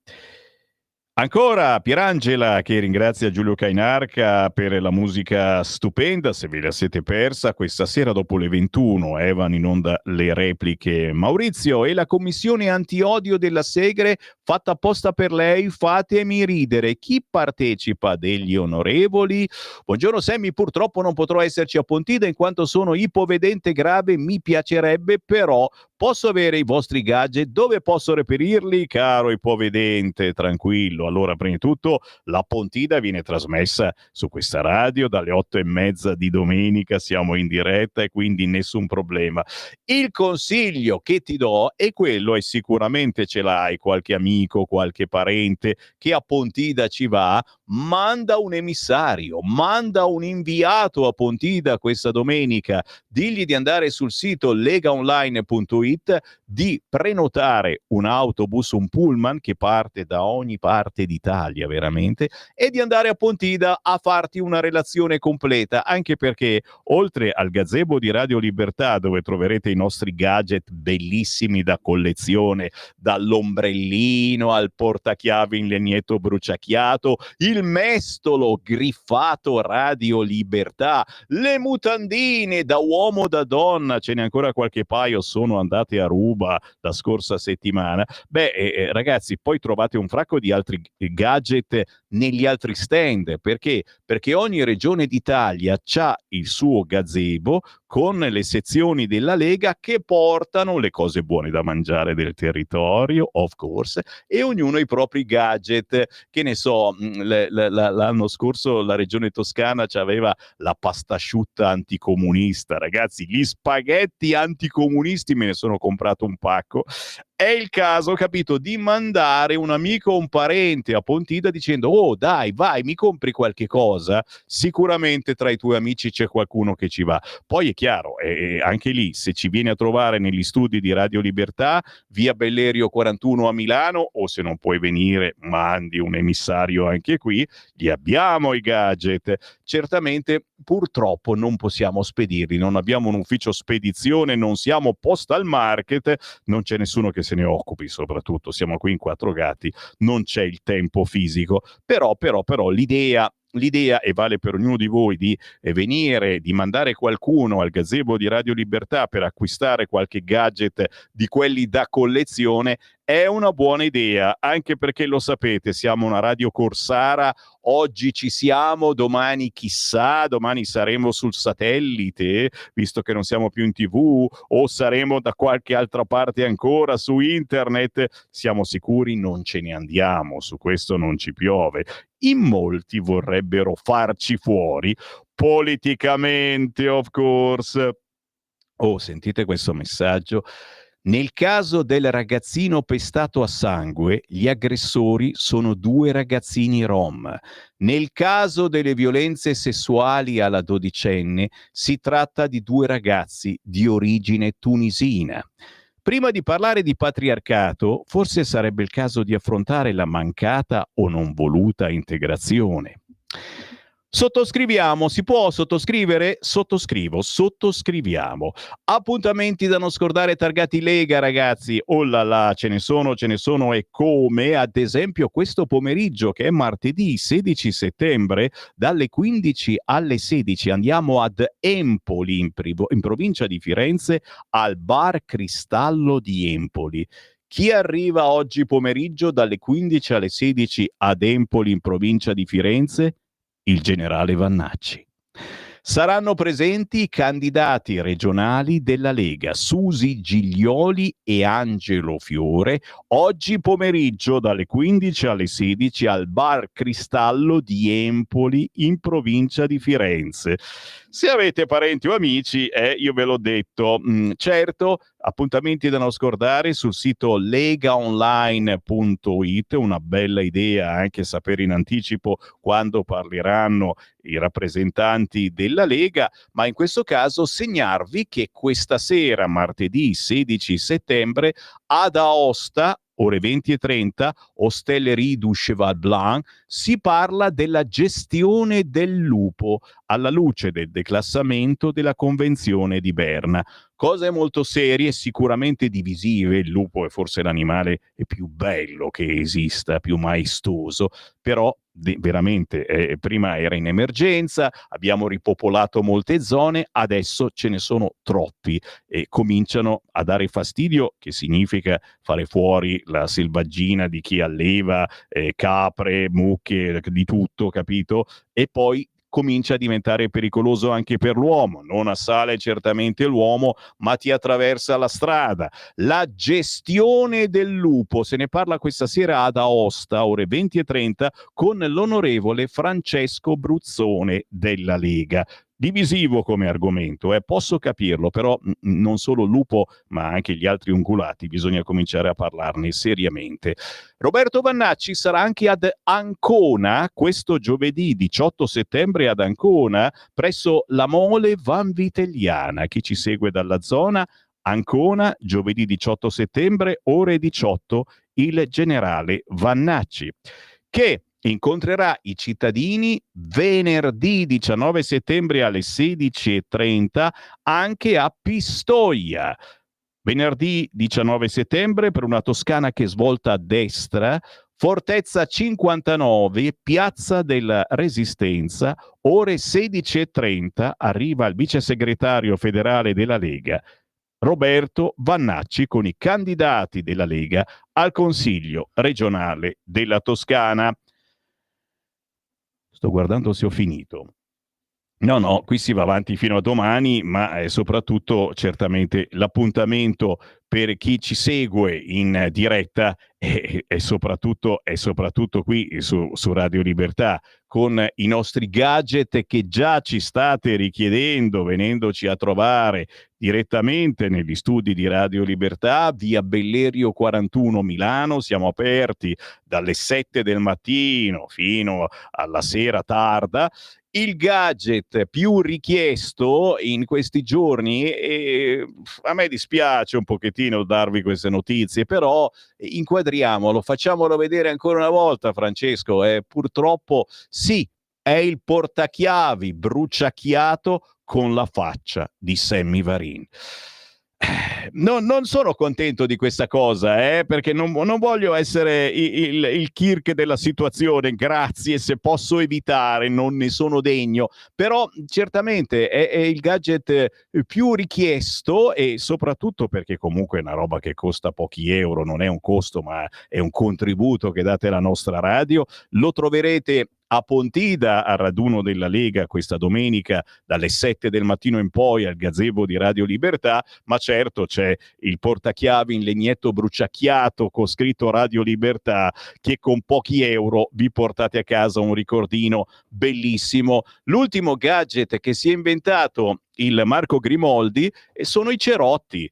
Ancora Pierangela che ringrazia Giulio Cainarca per la musica stupenda. Se ve la siete persa, questa sera dopo le 21 vanno in onda le repliche. Maurizio, e la commissione antiodio della Segre fatta apposta per lei, fatemi ridere. Chi partecipa degli onorevoli? Buongiorno Sammy, purtroppo non potrò esserci a Pontida in quanto sono ipovedente grave, mi piacerebbe, però posso avere i vostri gadget? Dove posso reperirli, caro ipovedente? Tranquillo. Allora, prima di tutto, la Pontida viene trasmessa su questa radio dalle 8:30 di domenica, siamo in diretta e quindi nessun problema. Il consiglio che ti do è quello, e sicuramente ce l'hai qualche amico, qualche parente che a Pontida ci va, manda un emissario, manda un inviato a Pontida questa domenica, digli di andare sul sito legaonline.it, di prenotare un autobus, un pullman che parte da ogni parte d'Italia veramente, e di andare a Pontida a farti una relazione completa, anche perché oltre al gazebo di Radio Libertà, dove troverete i nostri gadget bellissimi da collezione, dall'ombrellino al portachiavi in legnetto bruciacchiato, il mestolo griffato Radio Libertà, le mutandine da uomo, da donna, ce n'è ancora qualche paio, sono andate a ruba la scorsa settimana. Ragazzi, poi trovate un fracco di altri gadget negli altri stand. Perché? Perché ogni regione d'Italia c'ha il suo gazebo con le sezioni della Lega che portano le cose buone da mangiare del territorio, of course, e ognuno i propri gadget. Che ne so, l'anno scorso la regione Toscana aveva la pasta asciutta anticomunista. Ragazzi, gli spaghetti anticomunisti me ne sono comprato un pacco. È il caso, capito, di mandare un amico o un parente a Pontida dicendo: oh dai, vai, mi compri qualche cosa? Sicuramente tra i tuoi amici c'è qualcuno che ci va. Poi è chiaro, anche lì, se ci vieni a trovare negli studi di Radio Libertà, via Bellerio 41 a Milano, o se non puoi venire, mandi un emissario anche qui, li abbiamo i gadget. Certamente, purtroppo non possiamo spedirli, non abbiamo un ufficio spedizione, non siamo postal market, non c'è nessuno che se ne occupi, soprattutto siamo qui in quattro gatti, non c'è il tempo fisico, però l'idea, e vale per ognuno di voi, di venire, di mandare qualcuno al gazebo di Radio Libertà per acquistare qualche gadget di quelli da collezione, è una buona idea, anche perché lo sapete, siamo una radio corsara, oggi ci siamo, domani chissà, domani saremo sul satellite, visto che non siamo più in TV, o saremo da qualche altra parte ancora su internet, siamo sicuri non ce ne andiamo, su questo non ci piove. In molti vorrebbero farci fuori, politicamente, of course. Oh, sentite questo messaggio. Nel caso del ragazzino pestato a sangue, gli aggressori sono 2 ragazzini rom. Nel caso delle violenze sessuali alla dodicenne, si tratta di 2 ragazzi di origine tunisina. Prima di parlare di patriarcato, forse sarebbe il caso di affrontare la mancata o non voluta integrazione. Sottoscriviamo, si può sottoscrivere? Sottoscriviamo. Appuntamenti da non scordare targati Lega, ragazzi. Oh là là, ce ne sono e come, ad esempio questo pomeriggio che è martedì 16 settembre, dalle 15 alle 16 andiamo ad Empoli, in provincia di Firenze, al Bar Cristallo di Empoli. Chi arriva oggi pomeriggio dalle 15 alle 16 ad Empoli, in provincia di Firenze? Il generale Vannacci. Saranno presenti i candidati regionali della Lega, Susi Giglioli e Angelo Fiore, oggi pomeriggio dalle 15 alle 16 al Bar Cristallo di Empoli, in provincia di Firenze. Se avete parenti o amici, io ve l'ho detto, certo, appuntamenti da non scordare sul sito legaonline.it, una bella idea anche sapere in anticipo quando parleranno i rappresentanti della Lega, ma in questo caso segnarvi che questa sera, martedì 16 settembre, ad Aosta, ore 20:30, Ostellerie du Cheval Blanc, si parla della gestione del lupo alla luce del declassamento della Convenzione di Berna. Cose molto serie, sicuramente divisive. Il lupo è forse l'animale più bello che esista, più maestoso, però veramente prima era in emergenza, abbiamo ripopolato molte zone, adesso ce ne sono troppi e cominciano a dare fastidio, che significa fare fuori la selvaggina di chi alleva capre, mucche, di tutto, capito? E poi comincia a diventare pericoloso anche per l'uomo. Non assale certamente l'uomo, ma ti attraversa la strada. La gestione del lupo, se ne parla questa sera ad Aosta, ore 20:30, con l'onorevole Francesco Bruzzone della Lega. Divisivo come argomento, posso capirlo, però non solo il lupo, ma anche gli altri ungulati, bisogna cominciare a parlarne seriamente. Roberto Vannacci sarà anche ad Ancona questo giovedì 18 settembre ad Ancona, presso la Mole Vanvitelliana. Chi ci segue dalla zona, Ancona, giovedì 18 settembre, ore 18, il generale Vannacci, che incontrerà i cittadini venerdì 19 settembre alle 16:30 anche a Pistoia. Venerdì 19 settembre per una Toscana che svolta a destra, Fortezza 59, Piazza della Resistenza, ore 16:30 arriva il vice segretario federale della Lega, Roberto Vannacci, con i candidati della Lega al Consiglio regionale della Toscana. Sto guardando se ho finito. No, qui si va avanti fino a domani, ma è soprattutto certamente l'appuntamento per chi ci segue in diretta e soprattutto qui su Radio Libertà, con i nostri gadget che già ci state richiedendo, venendoci a trovare direttamente negli studi di Radio Libertà, via Bellerio 41 Milano. Siamo aperti dalle 7 del mattino fino alla sera tarda. Il gadget più richiesto in questi giorni, e a me dispiace un pochettino darvi queste notizie, però inquadriamolo, facciamolo vedere ancora una volta, Francesco. Purtroppo sì, è il portachiavi bruciacchiato con la faccia di Sammy Varin. Non sono contento di questa cosa, perché non voglio essere il Kirk della situazione. Grazie, se posso evitare, non ne sono degno. Però certamente è il gadget più richiesto, e soprattutto perché comunque è una roba che costa pochi euro, non è un costo ma è un contributo che date alla nostra radio. Lo troverete a Pontida, al raduno della Lega, questa domenica dalle 7 del mattino in poi al gazebo di Radio Libertà, ma certo c'è il portachiavi in legnetto bruciacchiato con scritto Radio Libertà, che con pochi euro vi portate a casa un ricordino bellissimo. L'ultimo gadget che si è inventato il Marco Grimoldi, e sono i cerotti.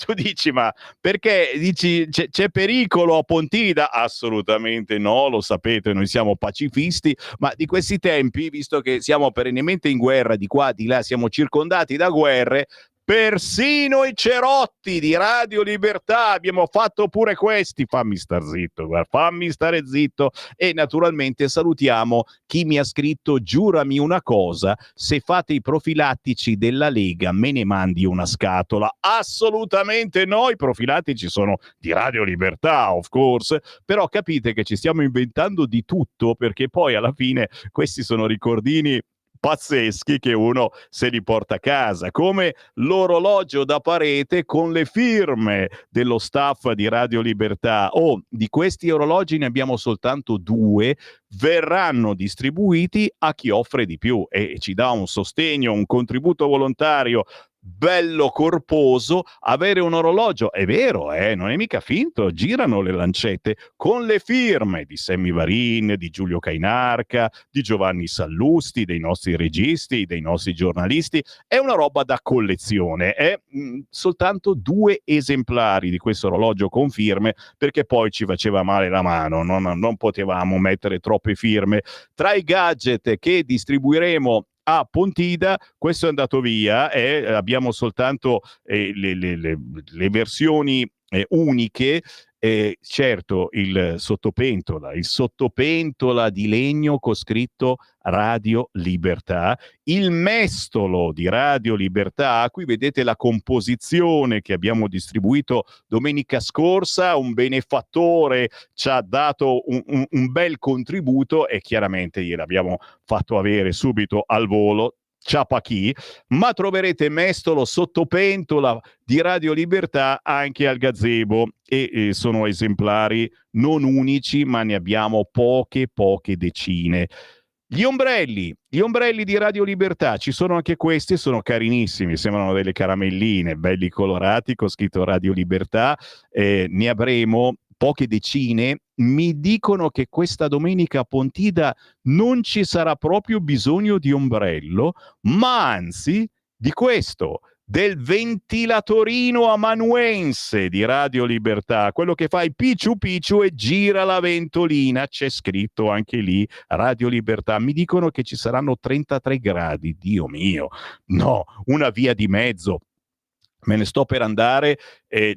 Tu dici, ma perché? Dici, c'è pericolo a Pontida? Assolutamente no, lo sapete, noi siamo pacifisti, ma di questi tempi, visto che siamo perennemente in guerra di qua, di là, siamo circondati da guerre, persino i cerotti di Radio Libertà abbiamo fatto pure questi. Fammi star zitto, guarda, fammi stare zitto. E naturalmente salutiamo chi mi ha scritto: giurami una cosa, se fate i profilattici della Lega me ne mandi una scatola. Assolutamente no, i profilattici sono di Radio Libertà, of course, però capite che ci stiamo inventando di tutto, perché poi alla fine questi sono ricordini pazzeschi che uno se li porta a casa, come l'orologio da parete con le firme dello staff di Radio Libertà. Di questi orologi ne abbiamo soltanto 2, verranno distribuiti a chi offre di più e ci dà un sostegno, un contributo volontario bello corposo. Avere un orologio, è vero, non è mica finto, girano le lancette con le firme di Sammy Varin, di Giulio Cainarca, di Giovanni Sallusti, dei nostri registi, dei nostri giornalisti. È una roba da collezione. Soltanto 2 esemplari di questo orologio con firme, perché poi ci faceva male la mano, non potevamo mettere troppe firme. Tra i gadget che distribuiremo a Pontida, questo è andato via e abbiamo soltanto le versioni uniche. Certo, il sottopentola di legno con scritto Radio Libertà, il mestolo di Radio Libertà. Qui vedete la composizione che abbiamo distribuito domenica scorsa. Un benefattore ci ha dato un bel contributo e chiaramente gliel'abbiamo fatto avere subito al volo. Ciapa chi, ma troverete mestolo sottopentola di Radio Libertà anche al gazebo e sono esemplari non unici, ma ne abbiamo poche decine. Gli ombrelli di Radio Libertà, ci sono anche questi, sono carinissimi, sembrano delle caramelline, belli colorati con scritto Radio Libertà. Ne avremo poche decine. Mi dicono che questa domenica a Pontida non ci sarà proprio bisogno di ombrello, ma anzi di questo, del ventilatorino amanuense di Radio Libertà, quello che fa il picciu picciu e gira la ventolina. C'è scritto anche lì Radio Libertà. Mi dicono che ci saranno 33 gradi, Dio mio, no, una via di mezzo. Me ne sto per andare,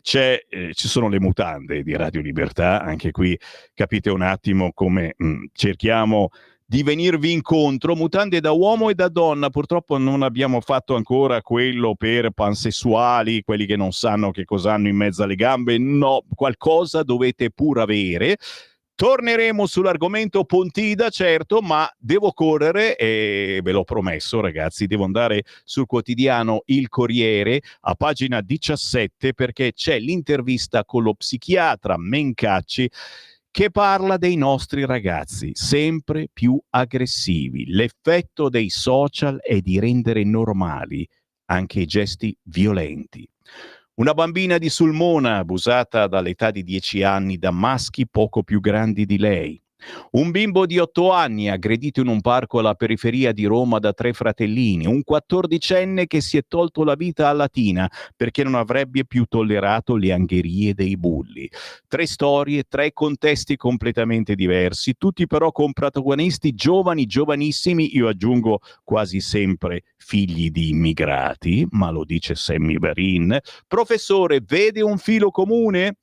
ci sono le mutande di Radio Libertà, anche qui capite un attimo come cerchiamo di venirvi incontro. Mutande da uomo e da donna, purtroppo non abbiamo fatto ancora quello per pansessuali, quelli che non sanno che cosa hanno in mezzo alle gambe. No, qualcosa dovete pur avere. Torneremo sull'argomento Pontida, certo, ma devo correre e ve l'ho promesso, ragazzi, devo andare sul quotidiano Il Corriere a pagina 17 perché c'è l'intervista con lo psichiatra Mencacci che parla dei nostri ragazzi sempre più aggressivi. L'effetto dei social è di rendere normali anche i gesti violenti. Una bambina di Sulmona abusata dall'età di 10 anni da maschi poco più grandi di lei. Un bimbo di 8 anni aggredito in un parco alla periferia di Roma da 3 fratellini. Un 14enne che si è tolto la vita a Latina perché non avrebbe più tollerato le angherie dei bulli. 3 storie, 3 contesti completamente diversi, tutti però con protagonisti giovani, giovanissimi, io aggiungo quasi sempre figli di immigrati, ma lo dice Sammy Varin. Professore, vede un filo comune?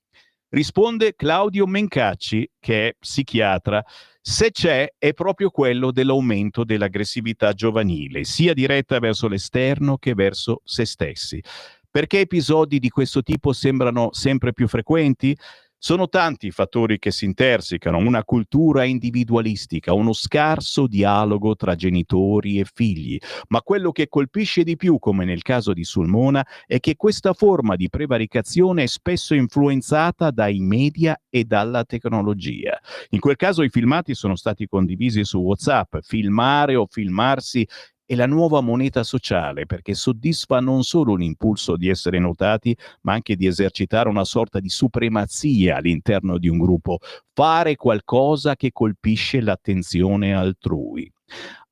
Risponde Claudio Mencacci, che è psichiatra. Se c'è, è proprio quello dell'aumento dell'aggressività giovanile, sia diretta verso l'esterno che verso se stessi. Perché episodi di questo tipo sembrano sempre più frequenti? Sono tanti i fattori che si intersecano, una cultura individualistica, uno scarso dialogo tra genitori e figli, ma quello che colpisce di più, come nel caso di Sulmona, è che questa forma di prevaricazione è spesso influenzata dai media e dalla tecnologia. In quel caso i filmati sono stati condivisi su WhatsApp. Filmare o filmarsi è la nuova moneta sociale perché soddisfa non solo l'impulso di essere notati, ma anche di esercitare una sorta di supremazia all'interno di un gruppo, fare qualcosa che colpisce l'attenzione altrui.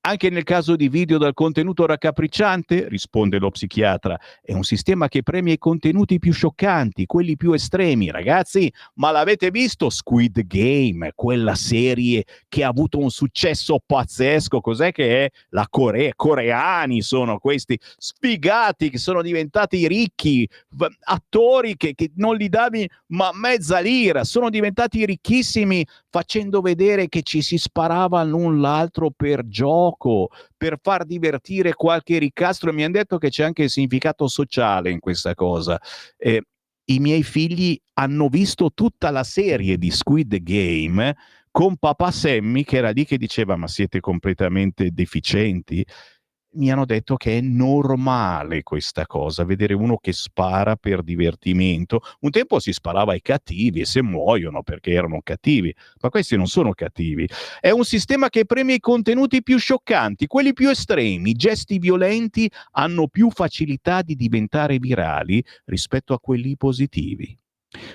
Anche nel caso di video dal contenuto raccapricciante, risponde lo psichiatra, è un sistema che premia i contenuti più scioccanti, quelli più estremi. Ragazzi, ma l'avete visto Squid Game, quella serie che ha avuto un successo pazzesco? Cos'è che è? La Corea, coreani sono questi sfigati che sono diventati ricchi, attori che non gli davi ma mezza lira, sono diventati ricchissimi facendo vedere che ci si sparava l'un l'altro per gioco, per far divertire qualche ricastro, e mi hanno detto che c'è anche il significato sociale in questa cosa. I miei figli hanno visto tutta la serie di Squid Game con papà Sammy che era lì che diceva: ma siete completamente deficienti? Mi hanno detto che è normale questa cosa, vedere uno che spara per divertimento. Un tempo si sparava ai cattivi e se muoiono perché erano cattivi, ma questi non sono cattivi. È un sistema che premia i contenuti più scioccanti, quelli più estremi. I gesti violenti hanno più facilità di diventare virali rispetto a quelli positivi.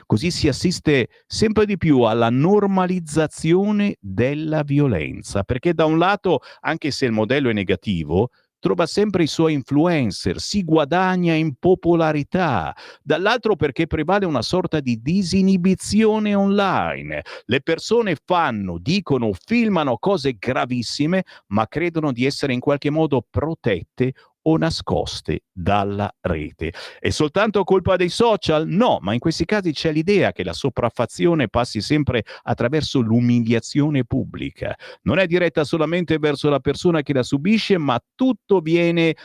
Così si assiste sempre di più alla normalizzazione della violenza, perché da un lato, anche se il modello è negativo, trova sempre i suoi influencer, si guadagna in popolarità, dall'altro perché prevale una sorta di disinibizione online. Le persone fanno, dicono, filmano cose gravissime, ma credono di essere in qualche modo protette o nascoste dalla rete. È soltanto colpa dei social? No, ma in questi casi c'è l'idea che la sopraffazione passi sempre attraverso l'umiliazione pubblica. Non è diretta solamente verso la persona che la subisce, ma tutto viene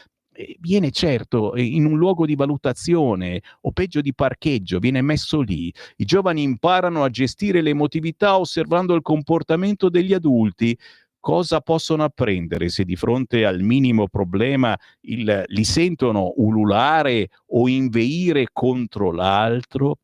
certo in un luogo di valutazione o peggio di parcheggio, viene messo lì. I giovani imparano a gestire l'emotività osservando il comportamento degli adulti. Cosa possono apprendere se di fronte al minimo problema li sentono ululare o inveire contro l'altro?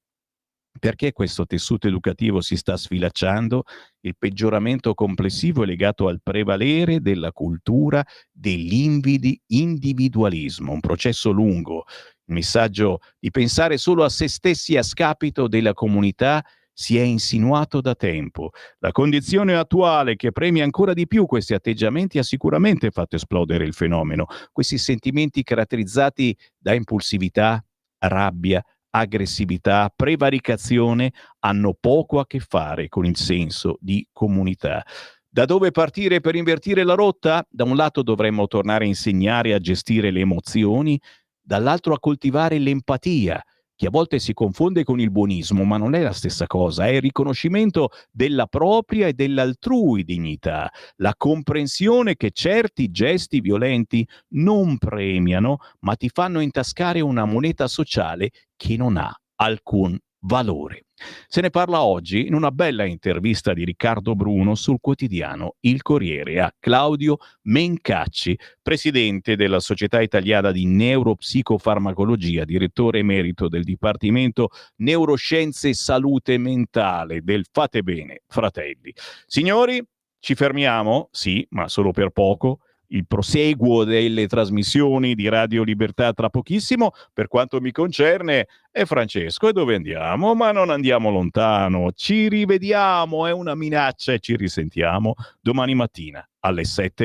Perché questo tessuto educativo si sta sfilacciando? Il peggioramento complessivo è legato al prevalere della cultura dell'individualismo, un processo lungo. Il messaggio di pensare solo a se stessi a scapito della comunità si è insinuato da tempo. La condizione attuale che premia ancora di più questi atteggiamenti ha sicuramente fatto esplodere il fenomeno. Questi sentimenti caratterizzati da impulsività, rabbia, aggressività, prevaricazione hanno poco a che fare con il senso di comunità. Da dove partire per invertire la rotta? Da un lato dovremmo tornare a insegnare a gestire le emozioni, dall'altro a coltivare l'empatia, che a volte si confonde con il buonismo, ma non è la stessa cosa, è il riconoscimento della propria e dell'altrui dignità, la comprensione che certi gesti violenti non premiano, ma ti fanno intascare una moneta sociale che non ha alcun valore. Se ne parla oggi in una bella intervista di Riccardo Bruno sul quotidiano Il Corriere a Claudio Mencacci, presidente della Società Italiana di Neuropsicofarmacologia, direttore emerito del Dipartimento Neuroscienze e Salute Mentale del Fate Bene Fratelli. Signori, ci fermiamo? Sì, ma solo per poco. Il proseguo delle trasmissioni di Radio Libertà tra pochissimo. Per quanto mi concerne è Francesco. E dove andiamo? Ma non andiamo lontano. Ci rivediamo, è una minaccia e ci risentiamo domani mattina alle 7.